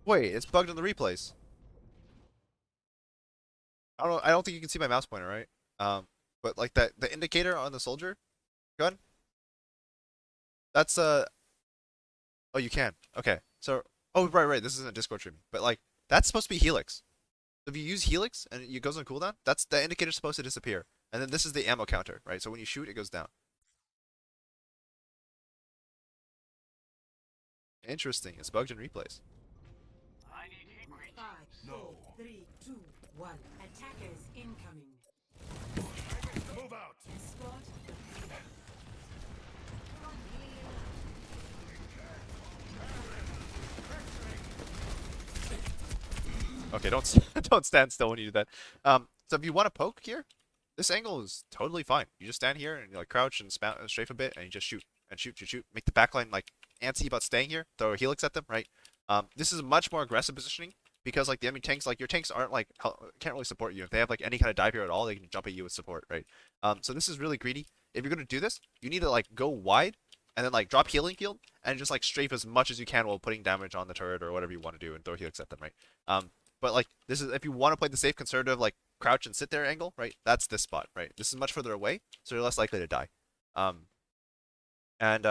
Wait, it's bugged in the replays. I don't know. I don't think you can see my mouse pointer, right? But like that, the indicator on the soldier gun, that's oh, you can. Okay. So, oh, right, right. This isn't a Discord stream, but like that's supposed to be Helix. If you use Helix and it goes on cooldown, that's the indicator supposed to disappear. And then this is the ammo counter, right? So when you shoot, it goes down. Interesting. It's bugged in replays. Five, four, three, two, one. Attackers incoming. Move out. Escort the Okay, don't don't stand still when you do that. So if you want to poke here, this angle is totally fine. You just stand here and you like crouch and strafe a bit, and you just shoot and shoot, shoot, shoot. Make the backline like antsy about staying here. Throw a helix at them, right? This is a much more aggressive positioning because like the enemy tanks, like your tanks aren't like can't really support you. If they have like any kind of dive here at all, they can jump at you with support, right? So this is really greedy. If you're gonna do this, you need to like go wide and then like drop healing field and just like strafe as much as you can while putting damage on the turret or whatever you want to do and throw helix at them, right? But like this is if you want to play the safe conservative like crouch and sit there angle, right? That's this spot, right? This is much further away, so you're less likely to die. Um, and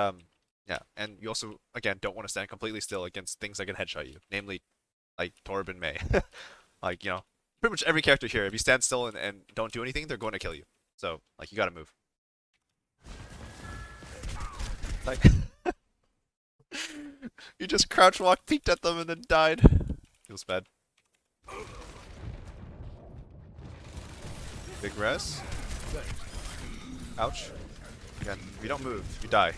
yeah, and you also again don't want to stand completely still against things that can headshot you, namely like Torb and Mei. Like pretty much every character here, if you stand still and don't do anything, they're going to kill you. So like you gotta move. Like you just crouch walk, peeked at them, and then died. Feels bad. Big res. Ouch. Again, if you don't move, you die.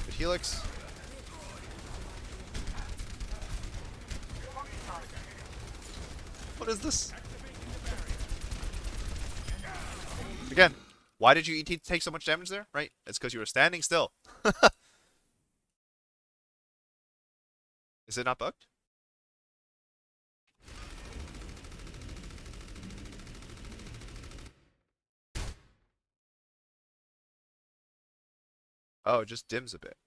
Good helix. What is this? Again, why did you take so much damage there? Right? It's because you were standing still. Is it not bugged? Oh, it just dims a bit.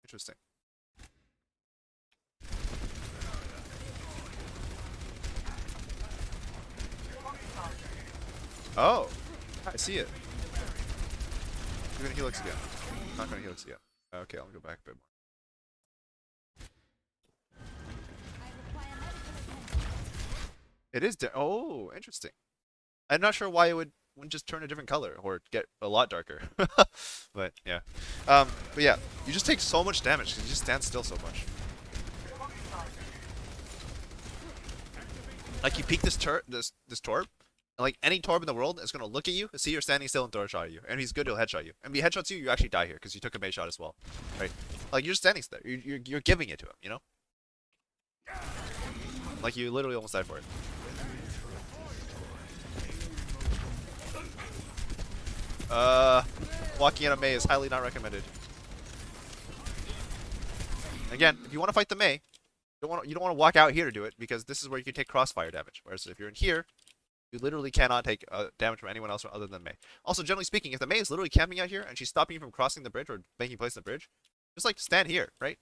Interesting. Oh, I see it. You're gonna helix again. Not gonna helix again. Okay, I'll go back a bit more. It is. Oh, interesting. I'm not sure why it wouldn't just turn a different color or get a lot darker. But yeah. But yeah, you just take so much damage because you just stand still so much. Like you peek this Torb, and like any Torb in the world is gonna look at you, see you're standing still, and throw a shot at you. And if he's good, he'll headshot you. And if he headshots you, you actually die here because you took a Mei shot as well, right? Like you're just standing there. You're giving it to him, you know? Like you literally almost died for it. Walking in a Mei is highly not recommended. Again, if you want to fight the Mei, you don't want to walk out here to do it because this is where you can take crossfire damage. Whereas if you're in here, you literally cannot take damage from anyone else other than Mei. Also, generally speaking, if the Mei is literally camping out here and she's stopping you from crossing the bridge or making place in the bridge, just like stand here, right?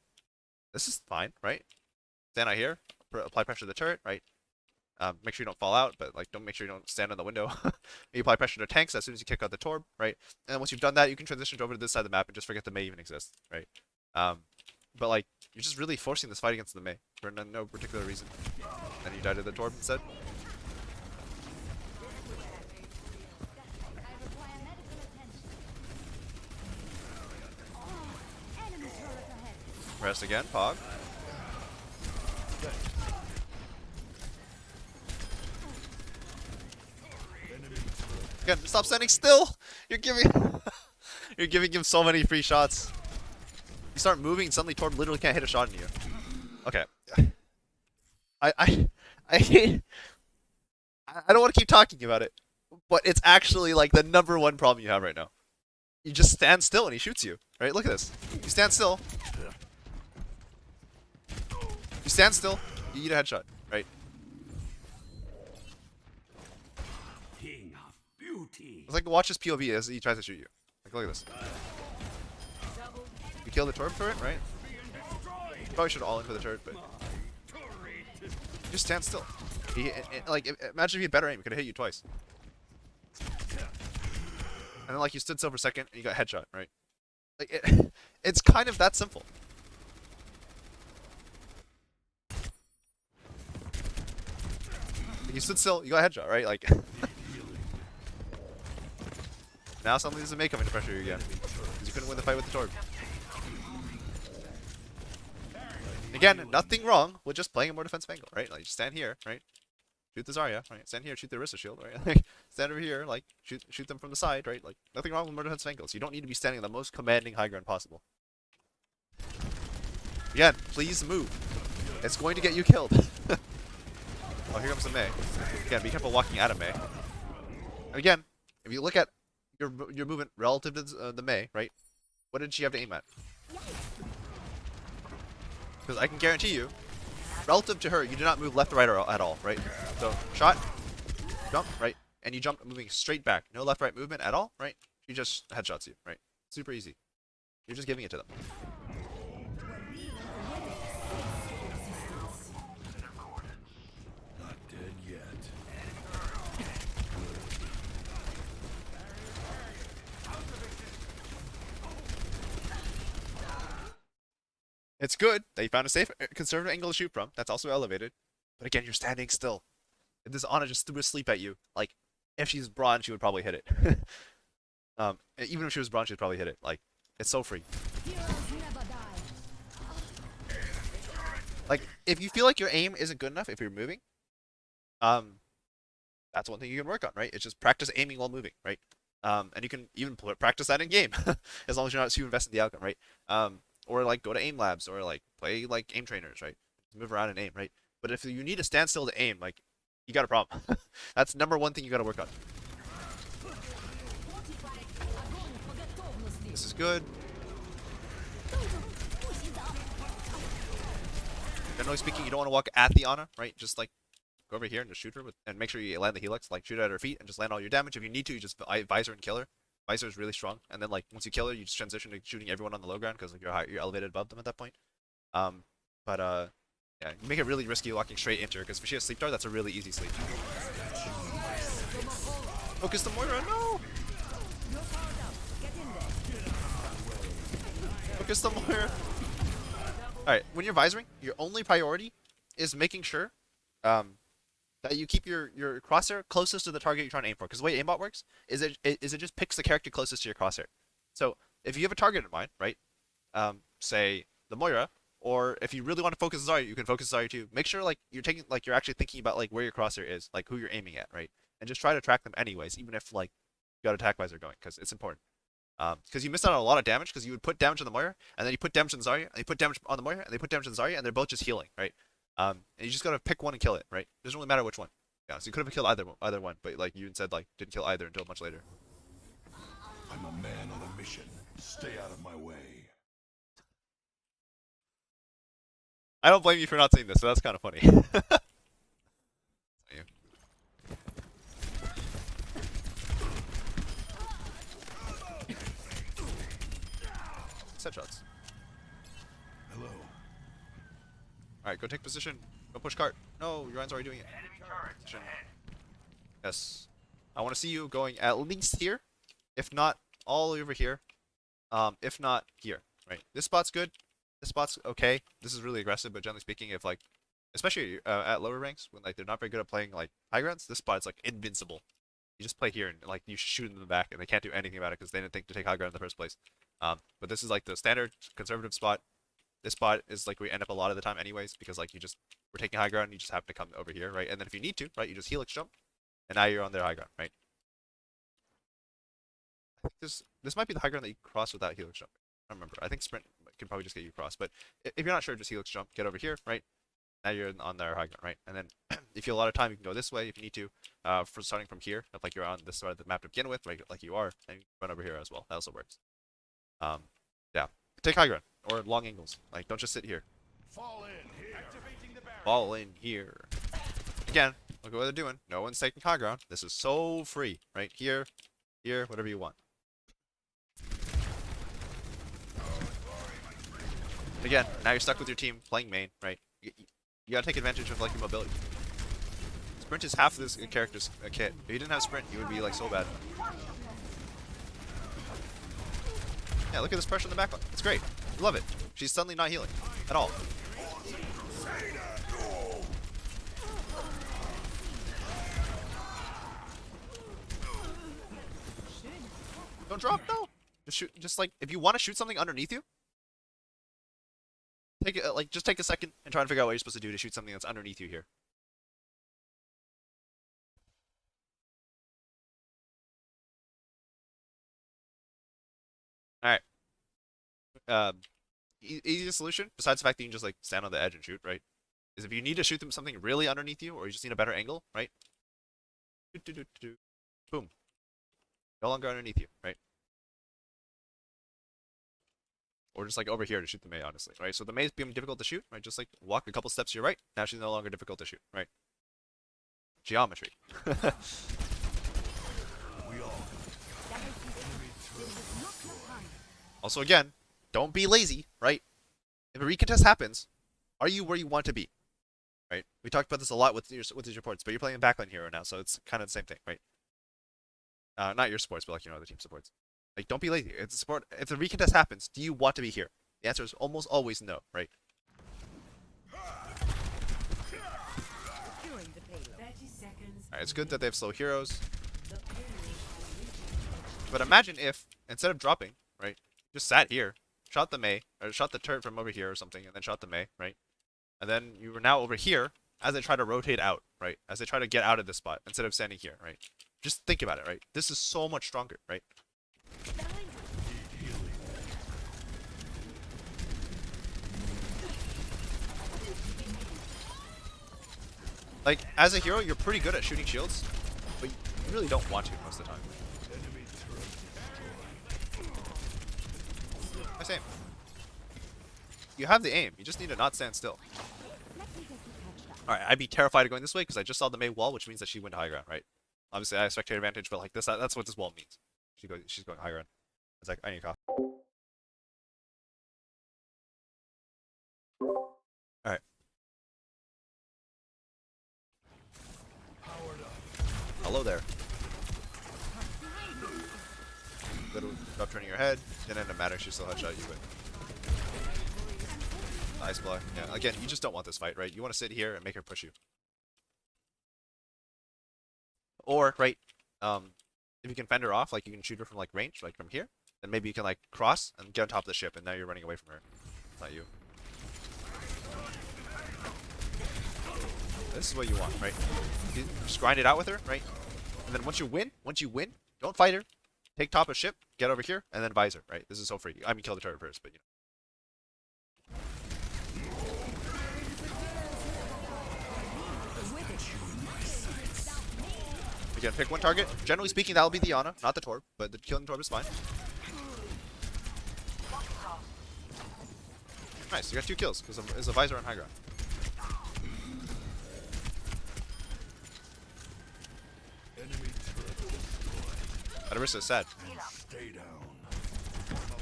This is fine, right? Stand out here, apply pressure to the turret, right? Make sure you don't fall out, but like don't make sure you don't stand in the window. You apply pressure to tanks as soon as you kick out the Torb, right? And then once you've done that, you can transition over to this side of the map and just forget the Mei even exists, right? But like you're just really forcing this fight against the Mei for no particular reason. And you die to the Torb instead. Rest again, Pog. Again, stop standing still! You're giving you're giving him so many free shots. You start moving and suddenly Torb literally can't hit a shot on you. Okay. I I I don't want to keep talking about it. But it's actually like the #1 problem you have right now. You just stand still and he shoots you. Right? Look at this. You stand still. You stand still, you eat a headshot, right? King of beauty. It's like watch his POV as he tries to shoot you. Like look at this. kill the turret turret, right? Probably should all in for the turret, but just stand still. Like, imagine if you had better aim, he could have hit you twice. And then like you stood still for a second and you got headshot, right? Like it's kind of that simple. You stood still, you got headshot, right? Like now something's a May coming to pressure you again. Because you couldn't win the fight with the Torb. Again, nothing wrong with just playing a more defensive angle, right? Like you stand here, right? Shoot the Zarya, right? Stand here, shoot the Arista shield, right? Like stand over here, like shoot them from the side, right? Like nothing wrong with more defensive angles. You don't need to be standing on the most commanding high ground possible. Again, please move. It's going to get you killed. Oh, here comes the May. Again, be careful walking out of May. And again, if you look at your movement relative to the May, right? What did she have to aim at? Because I can guarantee you, relative to her, you do not move left or right at all, right? So, shot, jump, right? And you jump moving straight back. No left-right movement at all, right? She just headshots you, right? Super easy. You're just giving it to them. Not dead yet. It's good that you found a safe, conservative angle to shoot from. That's also elevated. But again, you're standing still. If this Ana just threw a sleep at you, like, if she's bronze, she would probably hit it. Even if she was bronze, she'd probably hit it. Like, it's so free. Like, if you feel like your aim isn't good enough if you're moving, that's one thing you can work on, right? It's just practice aiming while moving, right? And you can even practice that in game, as long as you're not too invested in the outcome, right? Or like go to aim labs, or like play like aim trainers, right? Move around and aim, right? But if you need to stand still to aim, like, you got a problem. That's number one thing you got to work on. This is good. Generally speaking, you don't want to walk at the Ana, right? Just like go over here and just shoot her and make sure you land the helix. Like shoot her at her feet and just land all your damage. If you need to, you just visor and kill her. Visor is really strong, and then like once you kill her, you just transition to shooting everyone on the low ground because like you're elevated above them at that point. Yeah, you make it really risky walking straight into her because if she has sleep dart, that's a really easy sleep. Focus the Moira, no! Focus the Moira. Alright, when you're visoring, your only priority is making sure that you keep your crosshair closest to the target you're trying to aim for. Because the way aimbot works is it just picks the character closest to your crosshair. So if you have a target in mind, right? Say the Moira, or if you really want to focus Zarya, you can focus Zarya too. Make sure like you're actually thinking about like where your crosshair is, like who you're aiming at, right? And just try to track them anyways, even if like you got attack visor going, because it's important. Because you missed out on a lot of damage because you would put damage on the Moira, and then you put damage on Zarya, and you put damage on the Moira, and they put damage on Zarya, and they're both just healing, right? And you just gotta pick one and kill it, right? It doesn't really matter which one. Yeah, so you could have killed either one, but like you said, like didn't kill either until much later. I'm a man on a mission. Stay out of my way. I don't blame you for not seeing this, so that's kind of funny. Set shots. Hello. Alright, go take position. Go push cart. No, your already doing it. Position. Yes. I want to see you going at least here. If not, all over here. If not, here. Right. This spot's good. This spot's okay. This is really aggressive, but generally speaking, if like, especially at lower ranks, when like they're not very good at playing like high grounds, this spot's like invincible. You just play here and like you shoot in the back, and they can't do anything about it because they didn't think to take high ground in the first place. But this is like the standard conservative spot. This spot is like where we end up a lot of the time anyways, because like we're taking high ground and you just happen to come over here, right? And then if you need to, right, you just helix jump, and now you're on their high ground, right? I think this might be the high ground that you cross without helix jump. I don't remember. I think sprint can probably just get you across, but if you're not sure, just helix jump, get over here, right? Now you're on their high ground, right? And then if you have a lot of time, you can go this way if you need to. For starting from here, if like you're on this side of the map to begin with, right, like you are, and you run over here as well. That also works. Yeah. Take high ground or long angles. Like don't just sit here. Fall in here. Activating the barrier. Fall in here. Again, look at what they're doing. No one's taking high ground. This is so free, right? Here, here, whatever you want. Again, now you're stuck with your team playing main, right? You gotta take advantage of like your mobility. Sprint is half of this character's kit. If you didn't have sprint, you would be like so bad. Yeah, look at this pressure in the backline. It's great. Love it. She's suddenly not healing at all. Don't drop, no. Just shoot. Just like if you want to shoot something underneath you, take it. Like just take a second and try and figure out what you're supposed to do to shoot something that's underneath you here. All right. Easiest solution, besides the fact that you can just like stand on the edge and shoot, right? Is if you need to shoot them something really underneath you, or you just need a better angle, right? Boom. No longer underneath you, right? Or just like over here to shoot the Mei, honestly, right? So the Mei's becoming difficult to shoot, right? Just like walk a couple steps to your right. Now she's no longer difficult to shoot, right? Geometry. Also, again, don't be lazy, right? If a recontest happens, are you where you want to be? Right? We talked about this a lot with these reports, but you're playing backline hero now, so it's kind of the same thing, right? Not your supports, but like the team supports. Like, don't be lazy. It's a support. If the recontest happens, do you want to be here? The answer is almost always no, right? 30 seconds. Alright, it's good that they have slow heroes. But imagine if, instead of dropping, right, just sat here, shot the Mei, or shot the turret from over here or something, and then shot the Mei, right? And then you were now over here as they try to rotate out, right? As they try to get out of this spot, instead of standing here, right? Just think about it, right? This is so much stronger, right? Like, as a hero, you're pretty good at shooting shields, but you really don't want to most of the time. I same. You have the aim, you just need to not stand still. Alright, I'd be terrified of going this way because I just saw the Mei wall, which means that she went high ground, right? Obviously, I have spectator advantage, but like this, that's what this wall means. She's going high ground. It's like, I need a cough. Alright. Hello there. Little drop turning your head. Didn't end up mattering, she still headshot you, but nice block. Yeah, again, you just don't want this fight, right? You want to sit here and make her push you. Or, right, if you can fend her off, like you can shoot her from like range, like from here, then maybe you can like cross and get on top of the ship, and now you're running away from her. It's not you. This is what you want, right? You just grind it out with her, right? And then once you win, don't fight her. Take top of ship, get over here, and then visor, right? This is so free. I mean, kill the turret first, but you know. Again, pick one target. Generally speaking, that'll be the Ana, not the Torb, but the killing Torb is fine. Nice, you got 2 kills because it's a visor on high ground. Adversa is sad.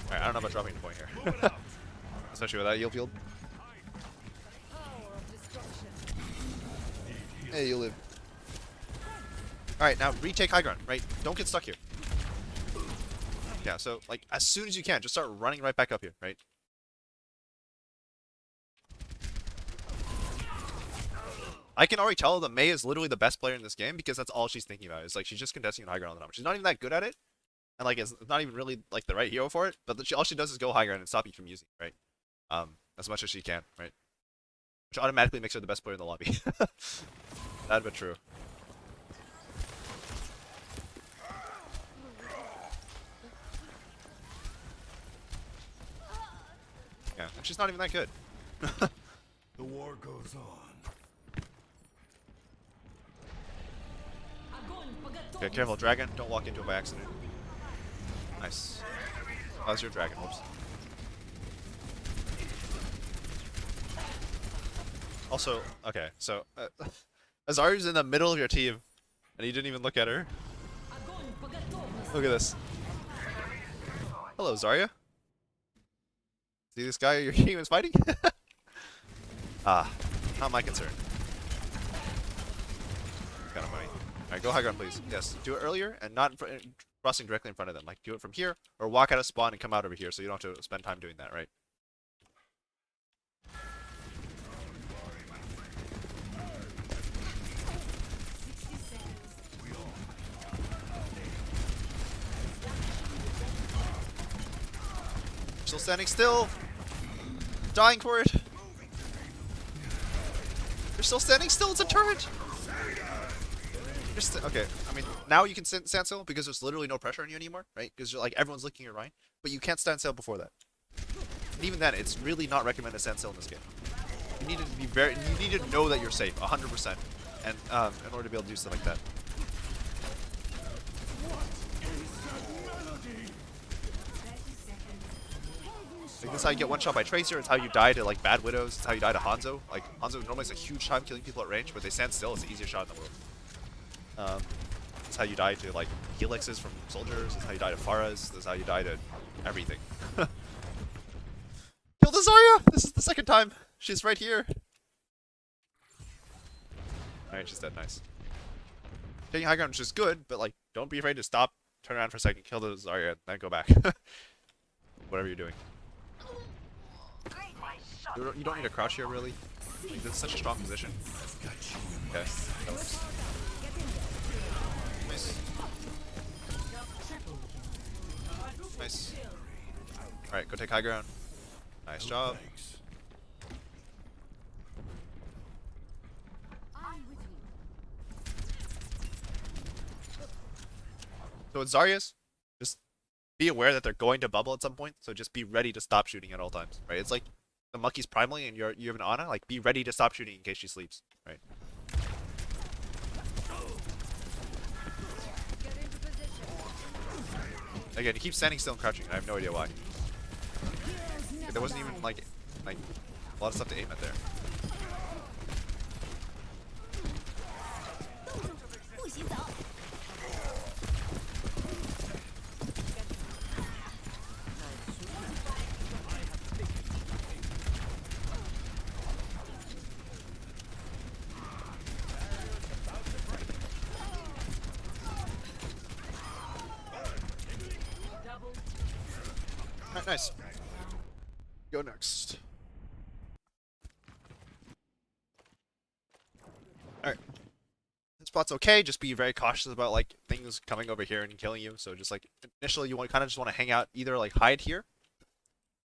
Alright, I don't know about dropping a point here. Especially with that yield field. Hey, you live. Alright, now retake high ground, right? Don't get stuck here. Yeah, so, like, as soon as you can, just start running right back up here, right? I can already tell that Mei is literally the best player in this game because that's all she's thinking about. It's like she's just contesting high ground all the time. She's not even that good at it, and like it's not even really like the right hero for it. But all she does is go high ground and stop you from using it, right? As much as she can, right? Which automatically makes her the best player in the lobby. Sad but true. Yeah, and she's not even that good. The war goes on. Okay, careful, dragon. Don't walk into it by accident. Nice. How's your dragon? Whoops. Also, okay, so Azaria's in the middle of your team, and you didn't even look at her. Look at this. Hello, Zarya. See this guy your team is fighting? Ah, not my concern. Kind of money. Alright, go high ground, please. Yes, do it earlier and not crossing directly in front of them. Like, do it from here or walk out of spawn and come out over here so you don't have to spend time doing that, right? Still standing still. Dying for it. You're still standing still. It's a turret. Okay. I mean, now you can stand still because there's literally no pressure on you anymore, right? Because like everyone's looking at Ryan, but you can't stand still before that. And even then, it's really not recommended to stand still in this game. You need to be you need to know that you're safe, 100%, and in order to be able to do stuff like that. Like, this is how you get one shot by Tracer. It's how you die to like bad widows. It's how you die to Hanzo. Like Hanzo normally has a huge time killing people at range, but they stand still. It's the easiest shot in the world. It's how you die to like helixes from soldiers. It's how you die to Pharas. This is how you die to everything. Kill the Zarya! This is the second time. She's right here. Alright, she's dead. Nice. Taking high ground is just good, but like, don't be afraid to stop, turn around for a second, kill the Zarya, and then go back. Whatever you're doing. You don't need to crouch here, really. Like, this is such a strong position. Okay. Nice. Nice. Alright, go take high ground. Nice job. So with Zarya's, just be aware that they're going to bubble at some point, so just be ready to stop shooting at all times, right? It's like the monkey's primally and you have an Ana, like be ready to stop shooting in case she sleeps, right? Again, he keeps standing still and crouching, and I have no idea why. There wasn't even like a lot of stuff to aim at there. Alright, nice. Go next. Alright. This spot's okay, just be very cautious about like things coming over here and killing you. So just like initially you kind of just want to hang out, either like hide here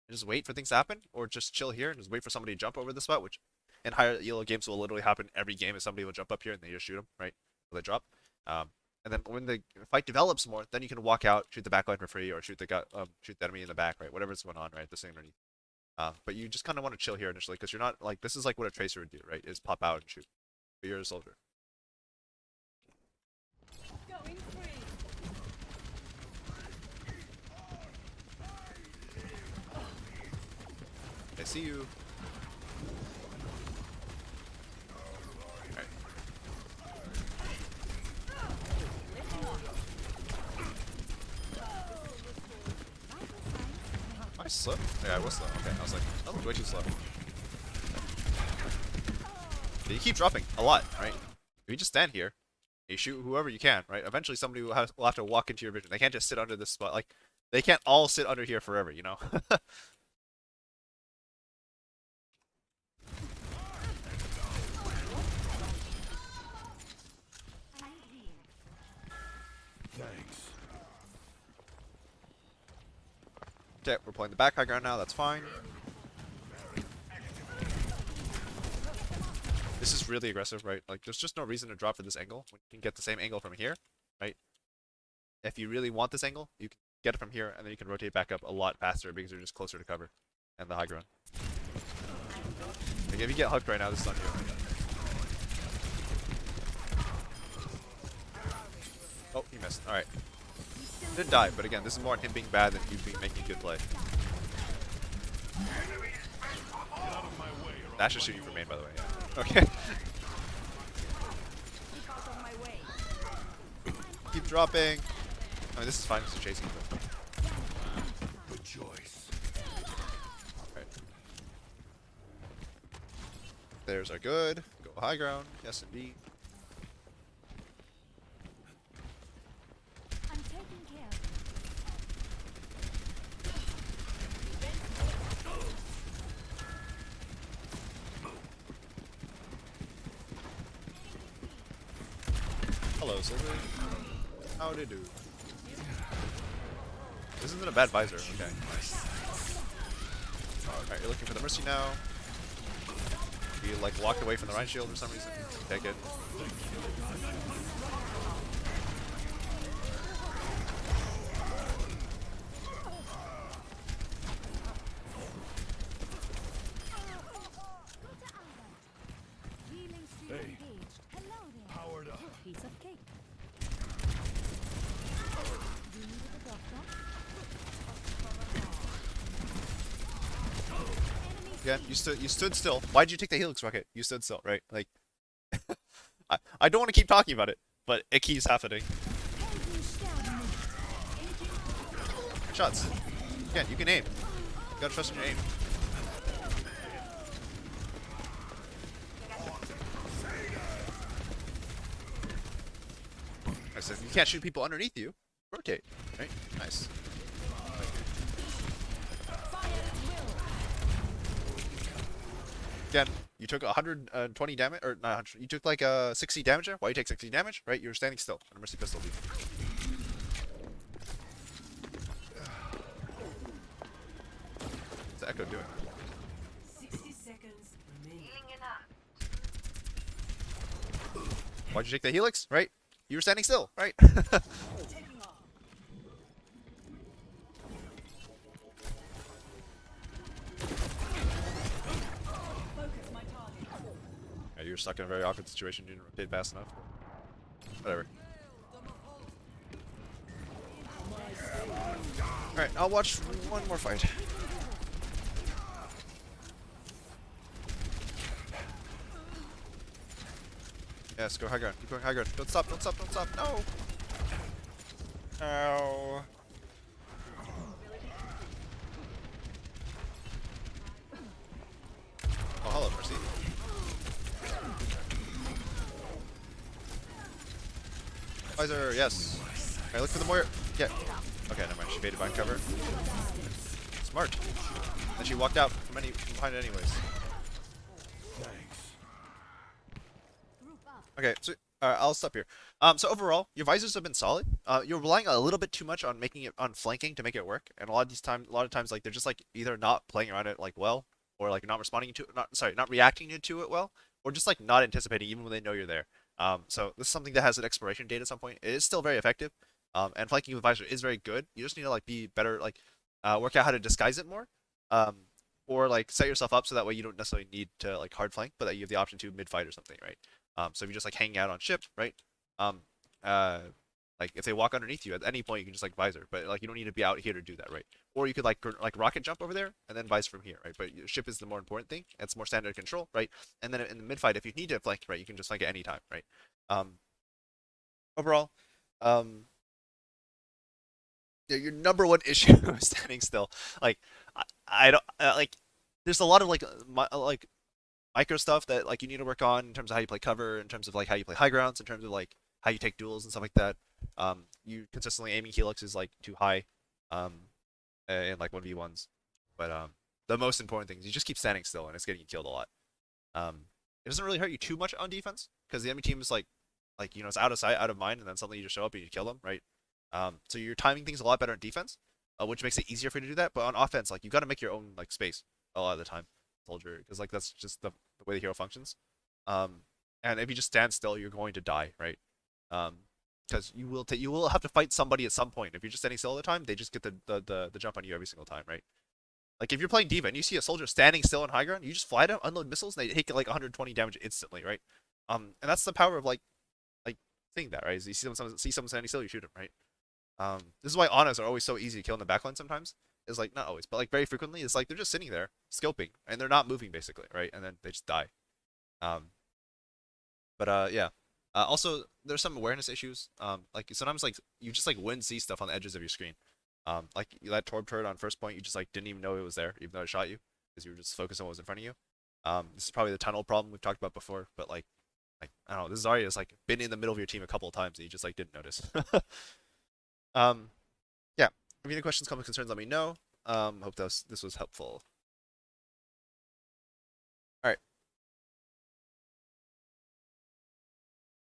and just wait for things to happen, or just chill here and just wait for somebody to jump over the spot, which in higher elo games will literally happen every game, is somebody will jump up here and they just shoot them, right? So they drop. And then when the fight develops more, then you can walk out, shoot the backline for free, or shoot the enemy in the back, right? Whatever's going on, right? The same underneath. But you just kind of want to chill here initially, because you're not like, this is like what a tracer would do, right? Is pop out and shoot. But you're a soldier. Going free. I see you. Alright. Am I slow? Yeah, I was slow. Okay, I was like, that was way too slow. Yeah, you keep dropping a lot, right? If you just stand here, you shoot whoever you can, right? Eventually somebody will have to walk into your vision. They can't just sit under this spot. Like, they can't all sit under here forever, you know? Thanks. Okay, we're playing the back high ground now, that's fine. This is really aggressive, right? Like, there's just no reason to drop for this angle when you can get the same angle from here, right? If you really want this angle, you can get it from here, and then you can rotate back up a lot faster because you're just closer to cover and the high ground. Like, if you get hooked right now, this is on you. Oh, he missed. Alright. Didn't die, but again, this is more on him being bad than you being making a good play. Dash is shooting for main, by the way. Yeah. Okay. Keep dropping. I mean, this is fine because you're chasing. But... Good choice. Stairs are good. Go high ground. Yes, indeed. I'm taking care. Hello, Silver. How do you do? This isn't a bad visor. Okay. Alright, you're looking for the Mercy now. You like walked away from the Rhine Shield for some reason. Take it. Healing stream Hey. engaged. Hello there. Powered up. Piece of cake. Do you need a doctor? Yeah, you stood still. Why'd you take the Helix rocket? You stood still, right? Like, I don't want to keep talking about it, but it keeps happening. Shots. Yeah, you can aim. You gotta trust in your aim. I said you can't shoot people underneath you. Rotate, right? Nice. Again, you took 120 damage, or not 100, you took like 60 damage there. Why you take 60 damage? Right? You were standing still on a Mercy pistol. Dude. What's the Echo doing? 60 seconds remaining. Why'd you take the Helix? Right? You were standing still, right? Taking off. Focus my target. Yeah, you were stuck in a very awkward situation. You didn't rotate fast enough. Whatever. Alright, I'll watch one more fight. Yes, go high ground. Keep going high ground. Don't stop, don't stop, don't stop. No! Ow. Oh, hello, Mercy. Visor, yes. Okay, look for the Moira. Yeah. Okay, never mind. She baited behind cover. Smart. Then she walked out from behind it anyways. Group up. Okay, so I'll stop here. So overall, your visors have been solid. You're relying a little bit too much on making it on flanking to make it work, and a lot of times, like they're just like either not playing around it like well, or like not responding to it, not reacting to it well, or just like not anticipating even when they know you're there. So this is something that has an expiration date at some point. It is still very effective, and flanking with visor is very good. You just need to like be better, like work out how to disguise it more, or like set yourself up so that way you don't necessarily need to like hard flank, but that you have the option to mid fight or something, right? So if you're just like hanging out on ship, right? Um, uh, like if they walk underneath you at any point, you can just like visor, but like you don't need to be out here to do that, right? Or you could like rocket jump over there and then visor from here, right? But your ship is the more important thing. It's more standard control, right? And then in the mid fight, if you need to flank, right, you can just flank at any time, right? Overall, yeah, your number one issue is standing still. Like I don't like. There's a lot of like micro stuff that like you need to work on in terms of how you play cover, in terms of like how you play high grounds, in terms of like how you take duels and stuff like that. You consistently aiming helix is like too high, in like 1v1s. But the most important thing is you just keep standing still and it's getting you killed a lot. It doesn't really hurt you too much on defense because the enemy team is like it's out of sight, out of mind, and then suddenly you just show up and you kill them, right? So you're timing things a lot better in defense, which makes it easier for you to do that. But on offense, like you got to make your own like space a lot of the time, soldier, because like that's just the way the hero functions. And if you just stand still, you're going to die, right? Because you will have to fight somebody at some point. If you're just standing still all the time, they just get the jump on you every single time, right? Like if you're playing D.Va and you see a soldier standing still on high ground, you just fly down, unload missiles, and they take like 120 damage instantly, right? And that's the power of like seeing that, right? Is you see someone standing still, you shoot him, right? This is why Anas are always so easy to kill in the backline sometimes. Is like not always, but like very frequently, it's like they're just sitting there scoping and they're not moving basically, right? And then they just die. But yeah. Also, there's some awareness issues. Like sometimes like you just like wouldn't see stuff on the edges of your screen. Like that torp turret on first point, you just like didn't even know it was there, even though it shot you, because you were just focused on what was in front of you. This is probably the tunnel problem we've talked about before, but like I don't know, this Zarya has like been in the middle of your team a couple of times and you just like didn't notice. um, yeah. If you have any questions, comments, concerns, let me know. Hope this was helpful.